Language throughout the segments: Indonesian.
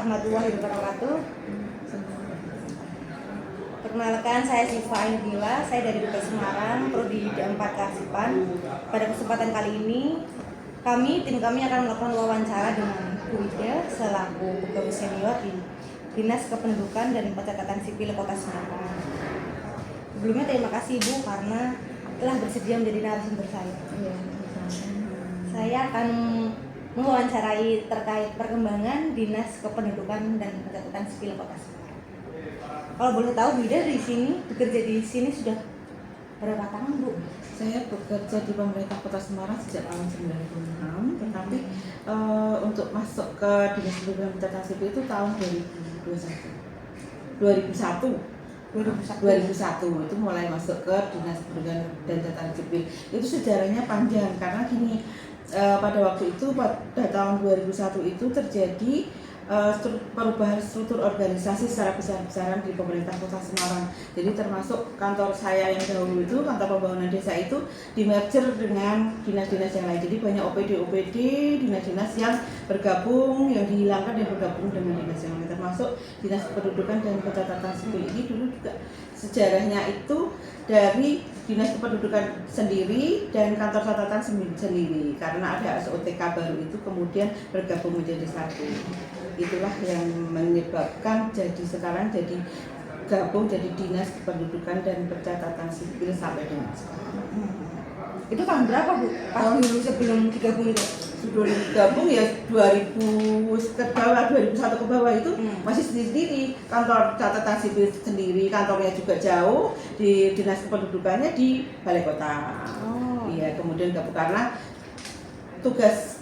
warahmatullahi wabarakatuh. Perkenalkan, saya Siva Ainudila, saya dari Kota Semarang, Prodi D4 Kearsipan. Pada kesempatan kali ini, tim kami akan melakukan wawancara dengan Bu Ida selaku pegawai senior di Dinas Kependudukan dan Pencatatan Sipil Kota Semarang. Sebelumnya terima kasih Bu karena telah bersedia menjadi narasumber saya. Saya akan mewawancarai terkait perkembangan Dinas Kependudukan dan Pencatatan Sipil Kota Semarang. Kalau boleh tahu Bu Ida bekerja di sini sudah berapa tahun Bu? Saya bekerja di pemerintah Kota Semarang sejak tahun 96, tetapi untuk masuk ke Dinas Kependudukan dan Pencatatan Sipil itu tahun 2001 itu mulai masuk ke Dinas Kependudukan dan Pencatatan Sipil. Itu sejarahnya panjang karena gini, pada waktu itu pada tahun 2001 itu terjadi perubahan struktur organisasi secara besar-besaran di pemerintah Kota Semarang. Jadi termasuk kantor saya yang dahulu itu, kantor pembangunan desa itu di-merger dengan dinas-dinas yang lain. Jadi banyak OPD, dinas-dinas yang bergabung, yang dihilangkan dan bergabung dengan dinas yang lain. Termasuk Dinas Kependudukan dan Pencatatan Sipil ini dulu juga sejarahnya itu dari Dinas Kependudukan sendiri dan kantor catatan sendiri, karena ada SOTK baru itu kemudian bergabung menjadi satu. Itulah yang menyebabkan sekarang gabung jadi Dinas Kependudukan dan Pencatatan Sipil sampai dengan sekarang. Itu tahun berapa Bu? Pas dulu sebelum digabung itu? Sebelum digabung ya 2001 ke bawah itu masih sendiri, kantor catatan sipil sendiri, kantornya juga jauh, di Dinas Kependudukannya di Balai Kota. Iya, kemudian gabung karena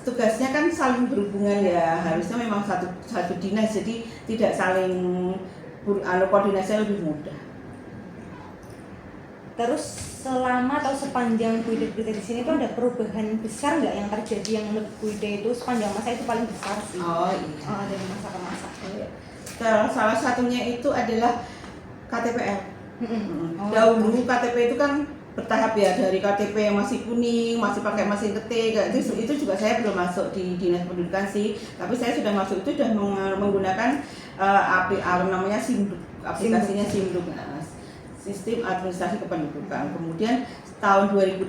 tugasnya kan saling berhubungan ya, harusnya memang satu dinas, jadi tidak saling koordinasinya lebih mudah. Terus selama atau sepanjang Bu Ida bekerja di sini itu ada perubahan besar nggak yang terjadi yang menurut Bu Ida itu sepanjang masa itu paling besar sih? Oh iya. Dari masa ke masa. Salah satunya itu adalah KTPL. Dahulu KTP itu kan bertahap ya, dari KTP yang masih kuning, masih pakai mesin ketik, itu juga saya belum masuk di Dinas Pendidikan sih, tapi saya sudah masuk itu sudah menggunakan namanya SIMDUK, aplikasinya SIMDUK, Sistem Administrasi Kependudukan. Kemudian tahun 2012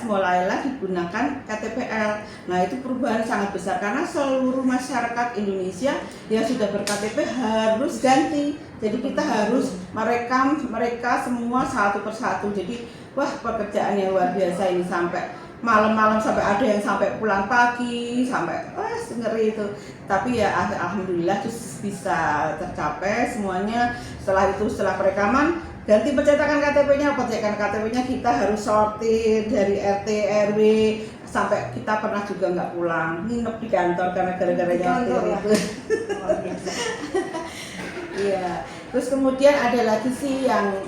mulailah digunakan KTPL. Nah itu perubahan sangat besar karena seluruh masyarakat Indonesia yang sudah ber-KTP harus ganti. Jadi kita harus merekam mereka semua satu persatu. Jadi wah, pekerjaan yang luar biasa ini, sampai malam-malam, sampai ada yang sampai pulang pagi, sampai ngeri itu. Tapi ya alhamdulillah bisa tercapai semuanya. Setelah perekaman, ganti pencetakan KTP-nya kita harus sortir dari RT RW, sampai kita pernah juga nggak pulang, nginep di kantor karena gara-gara nyortir itu. Iya. Terus kemudian ada lagi sih yang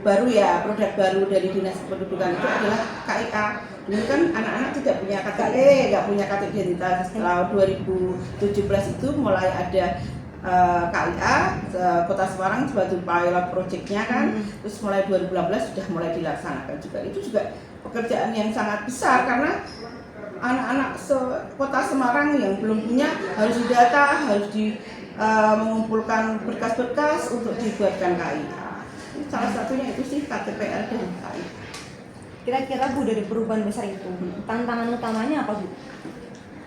baru ya, produk baru dari Dinas Kependudukan itu adalah KIA. Dulu kan anak-anak tidak punya KTP, nggak punya KTP identitas. Setelah 2017 itu mulai ada KIA Kota Semarang sebagai pilot projectnya kan, terus mulai 2018 sudah mulai dilaksanakan juga. Itu juga pekerjaan yang sangat besar karena anak-anak Kota Semarang yang belum punya harus didata, harus mengumpulkan berkas-berkas untuk dibuatkan KIA. Salah satunya itu sih KTPL dan KIA. Kira-kira Bu, dari perubahan besar itu tantangan utamanya apa Bu?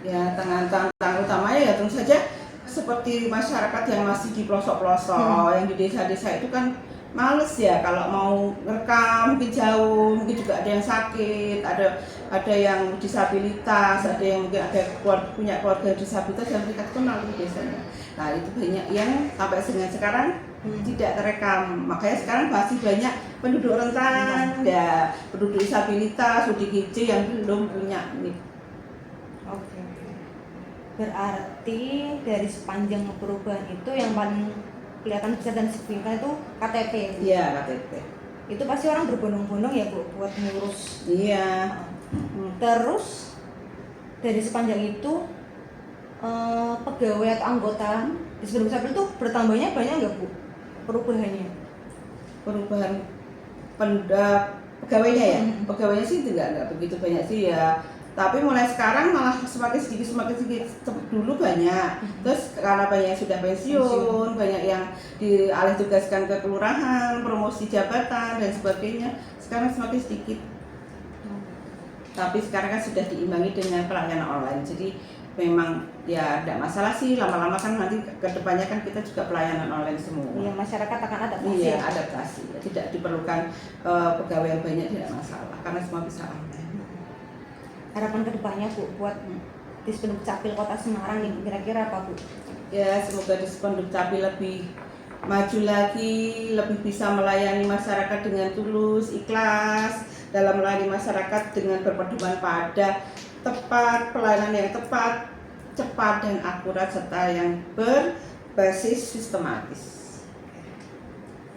Ya, tantangan utamanya ya tentu saja seperti masyarakat yang masih di pelosok-pelosok, yang di desa-desa itu kan males ya kalau mau ngerekam, mungkin jauh, mungkin juga ada yang sakit, ada yang disabilitas, ada yang mungkin punya keluarga disabilitas yang mereka kenal di desanya. Nah itu banyak yang sampai dengan sekarang tidak terekam, makanya sekarang masih banyak penduduk rentan, ya penduduk disabilitas, ODGJ yang belum punya NIK. Oke. Berarti dari sepanjang perubahan itu yang paling kelihatan besar dan signifikan itu KTP. Iya, KTP. Itu pasti orang berbondong-bondong ya Bu buat ngurus. Iya. Terus dari sepanjang itu pegawai atau anggota di Dinas Kependudukan itu bertambahnya banyak nggak Bu perubahannya? Perubahan pegawainya ya? Pegawainya sih tidak begitu banyak sih ya. Tapi mulai sekarang malah semakin sedikit. Dulu banyak, terus karena banyak yang sudah pensiun, banyak yang dialih tugaskan ke kelurahan, promosi jabatan dan sebagainya. Sekarang semakin sedikit. Tapi sekarang kan sudah diimbangi dengan pelayanan online. Jadi memang ya tidak masalah sih, lama-lama kan nanti kedepannya kan kita juga pelayanan online semua. Iya, masyarakat akan adaptasi. Iya, adaptasi. Tidak diperlukan pegawai yang banyak, tidak masalah karena semua bisa online. Harapan kedepannya Bu buat Dispenduk Capil Kota Semarang nih kira-kira apa Bu? Ya, semoga Dispenduk Capil lebih maju lagi, lebih bisa melayani masyarakat dengan tulus, ikhlas, dalam melayani masyarakat dengan berpedoman pada tepat, pelayanan yang tepat, cepat dan akurat serta yang berbasis sistematis.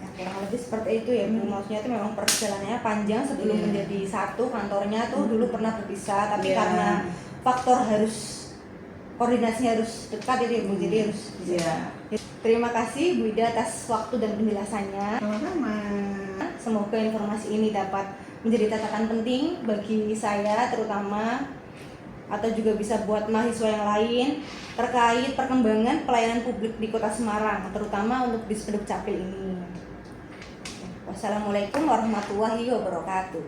Ya, kurang lebih seperti itu ya Bu. Maksudnya itu memang perjalanannya panjang sebelum menjadi satu. Kantornya tuh dulu pernah berpisah, tapi karena faktor harus koordinasinya harus dekat itu ya Bu, jadi harus bisa. Terima kasih Bu Ida atas waktu dan penjelasannya. Sama-sama. Semoga informasi ini dapat menjadi catatan penting bagi saya terutama, atau juga bisa buat mahasiswa yang lain terkait perkembangan pelayanan publik di Kota Semarang, terutama untuk Dispenduk Capil ini. Wassalamualaikum warahmatullahi wabarakatuh.